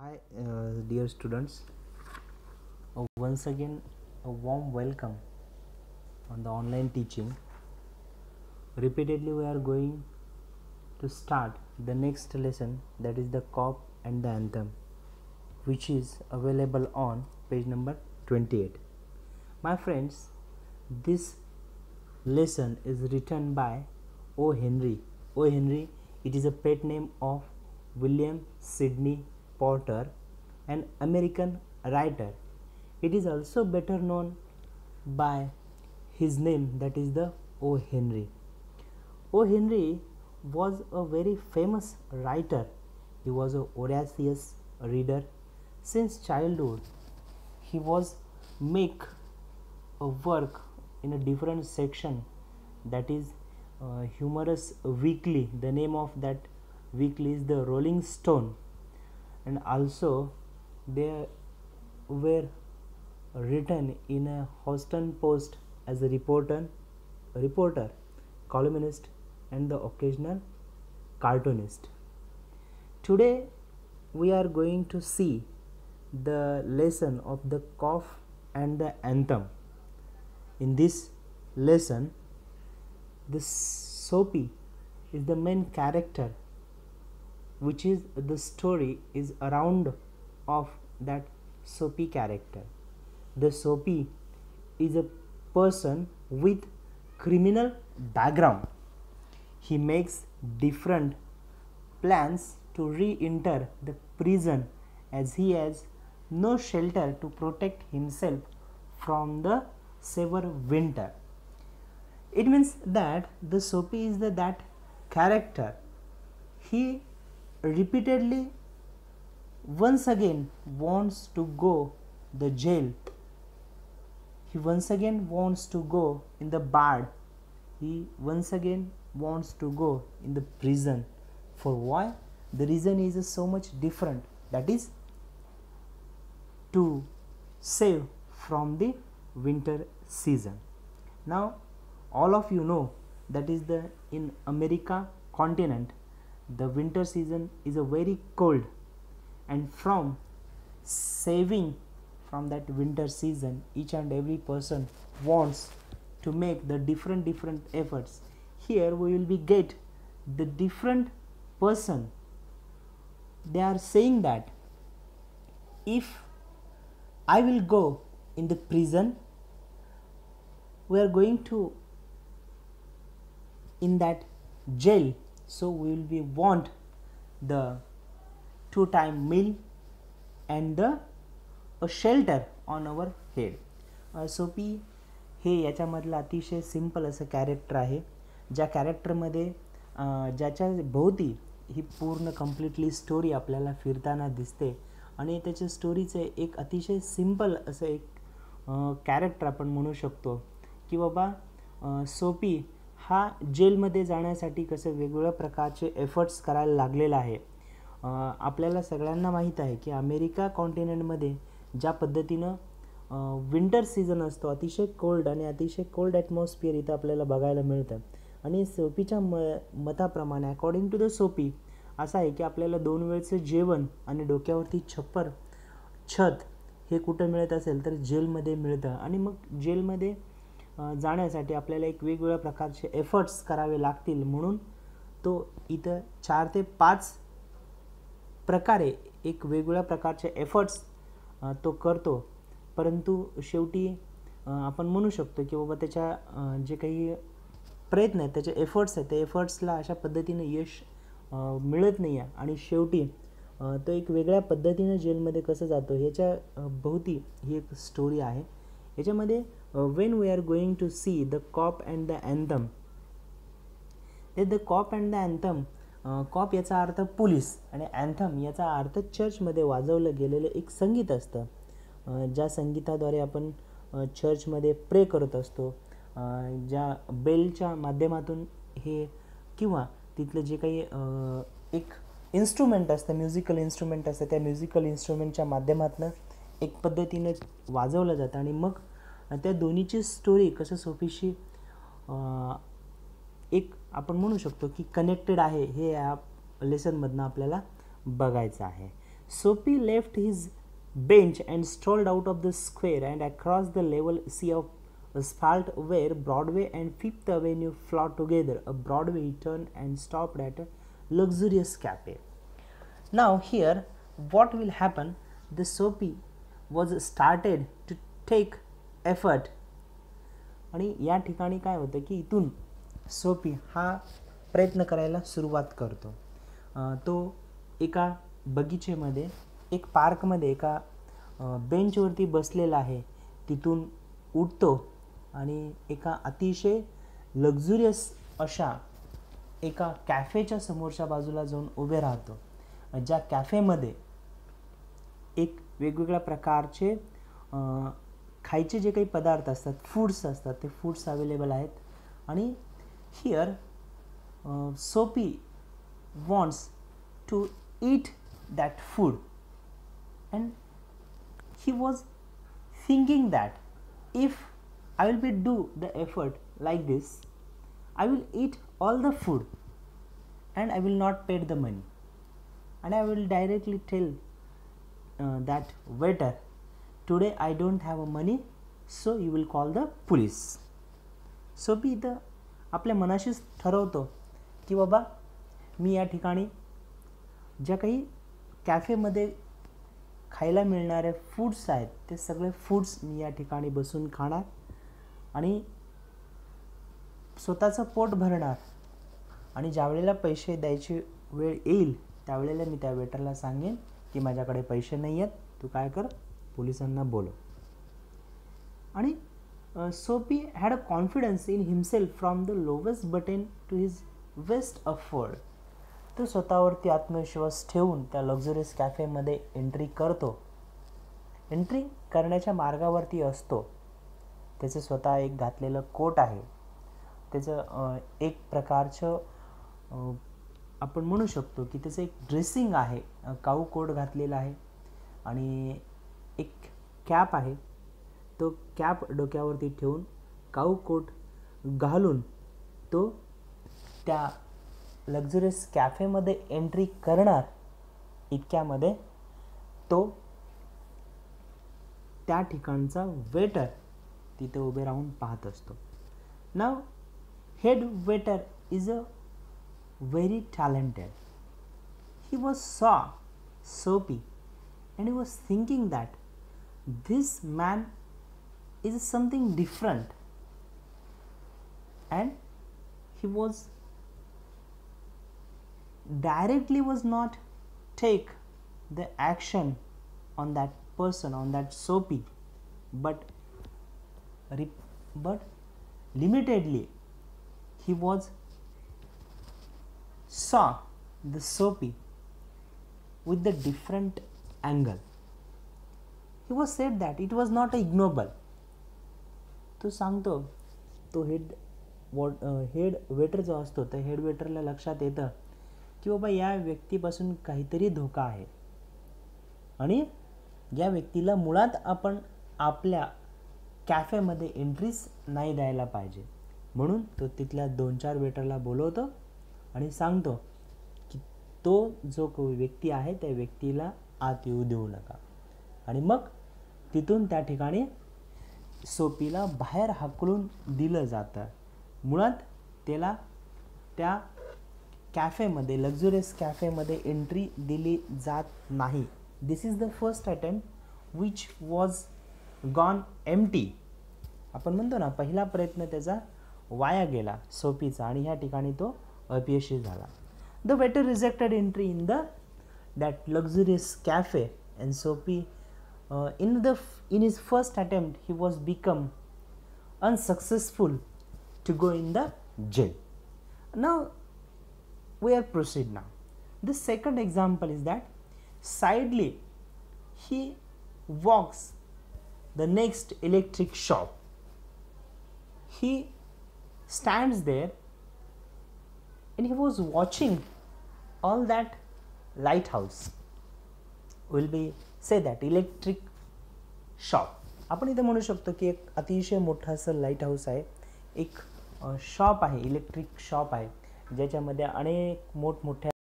Hi, dear students. Once again, a warm welcome on the online teaching. Repeatedly, we are going to start the next lesson, that is the COP and the anthem, which is available on page number 28. My friends, this lesson is written by O. Henry. O. Henry, it is a pet name of William Sidney Porter, an American writer. It is also better known by his name, that is the O. Henry. O. Henry was a very famous writer. He was a voracious reader. Since childhood, he was make a work in a different section, that is humorous weekly. The name of that weekly is the Rolling Stone, and also they were written in a Houston Post as a reporter, columnist, and the occasional cartoonist. Today we are going to see the lesson of the cough and the anthem. In this lesson, the Soapy is the main character, which is the story is around of that Soapy character. The Soapy is a person with criminal background. He makes different plans to re-enter the prison as he has no shelter to protect himself from the severe winter. It means that the Soapy is that character. He repeatedly once again wants to go the jail. He once again wants to go in the bar. He once again wants to go in the prison. For why? The reason is so much different, that is to save from the winter season. Now all of you know that is the in America continent the winter season is a very cold, and from saving from that winter season, each and every person wants to make the different efforts. Here we will be get the different person. They are saying that if I will go in the prison, we are going to in that jail, so we will be want the 2-time meal and the a shelter on our head. सोपी हे याच्यामधलं अतिशय simple असं character आहे, ज्या कॅरेक्टरमध्ये ज्याच्या भोवती ही पूर्ण completely story आपल्याला फिरताना दिसते, आणि त्याच्या स्टोरीचे एक अतिशय सिंपल असं एक कॅरेक्टर आपण म्हणू शकतो की बाबा सोपी हा जेलमध्ये जाण्यासाठी कसं वेगवेगळ्या प्रकारचे एफर्ट्स करायला लागलेला आहे. आपल्याला सगळ्यांना माहीत आहे की अमेरिका कॉन्टिनेंटमध्ये ज्या पद्धतीनं विंटर सीझन असतो, अतिशय कोल्ड आणि अतिशय कोल्ड ॲटमॉस्फिअर इथं आपल्याला बघायला मिळतं. आणि सोपीच्या मताप्रमाणे अकॉर्डिंग टू द सोपी असं आहे की आपल्याला 2 वेळचं जेवण आणि डोक्यावरती छत हे कुठं मिळत असेल तर जेलमध्ये मिळतं. आणि मग जेलमध्ये जाण्यासाठी आपल्याला एक वेगवेगळ्या प्रकारचे एफर्ट्स करावे लागतील, म्हणून तो इथं 4 ते 5 प्रकारे एक वेगवेगळ्या प्रकारचे एफर्ट्स तो करतो. परंतु शेवटी आपण म्हणू शकतो की बाबा त्याच्या जे काही प्रयत्न आहेत, त्याचे एफर्ट्स आहेत, त्या एफर्ट्सला अशा पद्धतीने यश मिळत नाही आहे, आणि शेवटी तो एक वेगळ्या पद्धतीने जेलमध्ये कसं जातो ह्याच्या भोवती ही एक स्टोरी आहे. याच्यामध्ये when we are going to see the cop and the anthem, the cop and the anthem, cop याचा अर्थ पोलीस आणि अँथम याचा अर्थ चर्चमध्ये वाजवलं गेलेलं एक संगीत असतं, ज्या संगीताद्वारे आपण चर्चमध्ये प्रे करत असतो. ज्या बेलच्या माध्यमातून हे किंवा तिथलं जे काही एक इन्स्ट्रुमेंट असतं, म्युझिकल इन्स्ट्रुमेंट असतं, त्या म्युझिकल इन्स्ट्रुमेंटच्या माध्यमातून एक पद्धतीने वाजवलं जातं. आणि मग त्या दोन्हीची स्टोरी कसं सोपीशी एक आपण म्हणू शकतो की कनेक्टेड आहे, हे या लेसनमधनं आपल्याला बघायचं आहे. Soapy left his bench and strolled out of the square and across the level sea of asphalt where Broadway and Fifth Avenue flowed together. A Broadway he turned and stopped at a luxurious cafe. Now here what will happen, the Soapy was started to take effort आणि या ठिकाणी काय होतं की इथून सोपी हा प्रयत्न करायला सुरुवात करतो. तो एका बगीचेमध्ये, एक पार्कमध्ये एका बेंचवरती बसलेला आहे. तिथून उठतो आणि एका अतिशय लक्झुरियस अशा एका कॅफेच्या समोरच्या बाजूला जाऊन उभे राहतो. ज्या कॅफेमध्ये एक वेगवेगळ्या प्रकारचे खायचे जे काही पदार्थ असतात, फूड्स असतात, ते फूड्स अवेलेबल आहेत. आणि here Soapy wants to eat that food and he was thinking that if I will be do the effort like this, I will eat all the food and I will not pay the money, and I will directly tell that waiter, today I don't have a money, so you will call the police. सोपी इथं आपल्या मनाशीच ठरवतो की बाबा मी या ठिकाणी ज्या काही कॅफेमध्ये खायला मिळणारे फूड्स आहेत ते सगळे फूड्स मी या ठिकाणी बसून खाणार आणि स्वतःचं पोट भरणार. आणि ज्या वेळेला पैसे द्यायची वेळ येईल त्यावेळेला मी त्या वेटरला सांगेन की माझ्याकडे पैसे नाही आहेत, तू काय कर, पोलिसांना बोलव. आणि Soapy had a confidence in himself from the lowest button to his vest upward. तो स्वतःवरती आत्मविश्वास ठेवून त्या लक्झरियस कॅफेमध्ये एंट्री करतो. एंट्री करण्याच्या मार्गावरती असतो. त्याचं स्वतः एक घातलेलं कोट आहे, त्याचं एक प्रकारचं आपण म्हणू शकतो की त्याचं एक ड्रेसिंग आहे, काऊ कोट घातलेला आहे आणि एक कॅप आहे. तो कॅप डोक्यावरती ठेवून काऊ कोट घालून तो त्या लक्झरियस कॅफेमध्ये एंट्री करणार. इतक्यामध्ये तो त्या ठिकाणचा वेटर तिथे उभे राहून पाहत असतो. नाव head waiter is a very talented. He was so सोपी and he was thinking that this man is something different, and he was directly was not take the action on that person, on that Soapy, but limitedly he was saw the Soapy with the different angle. He was said that it was not ignoble. तो सांगतो, तो head waiter जो असतो त्या head वेटरला लक्षात येतं की बाबा या व्यक्तीपासून काहीतरी धोका आहे आणि या व्यक्तीला मुळात आपण आपल्या कॅफेमध्ये एंट्रीच नाही द्यायला पाहिजे. म्हणून तो तिथल्या 2-4 वेटरला बोलवतो आणि सांगतो की तो जो कोणी व्यक्ती आहे त्या व्यक्तीला आत येऊ देऊ नका. आणि मग तिथून त्या ठिकाणी सोपीला बाहेर हाकलून दिलं जातं. मुळात त्याला त्या कॅफेमध्ये, लक्झुरियस कॅफेमध्ये एंट्री दिली जात नाही. This is the first attempt which was gone empty. आपण म्हणतो ना, पहिला प्रयत्न त्याचा वाया गेला सोपीचा आणि ह्या ठिकाणी तो अपयशी झाला. The waiter rejected entry in that luxurious cafe and सोपी in his first attempt he was become unsuccessful to go in the jail. Now we are proceed now. The second example is that sidely he walks the next electric shop. He stands there and he was watching all that lighthouse. Will be say that electric shop. आपण इथे म्हणू शकतो की एक अतिशय मोठं असं light house आहे. एक शॉप आहे, इलेक्ट्रिक शॉप आहे ज्याच्यामध्ये अनेक मोठमोठ्या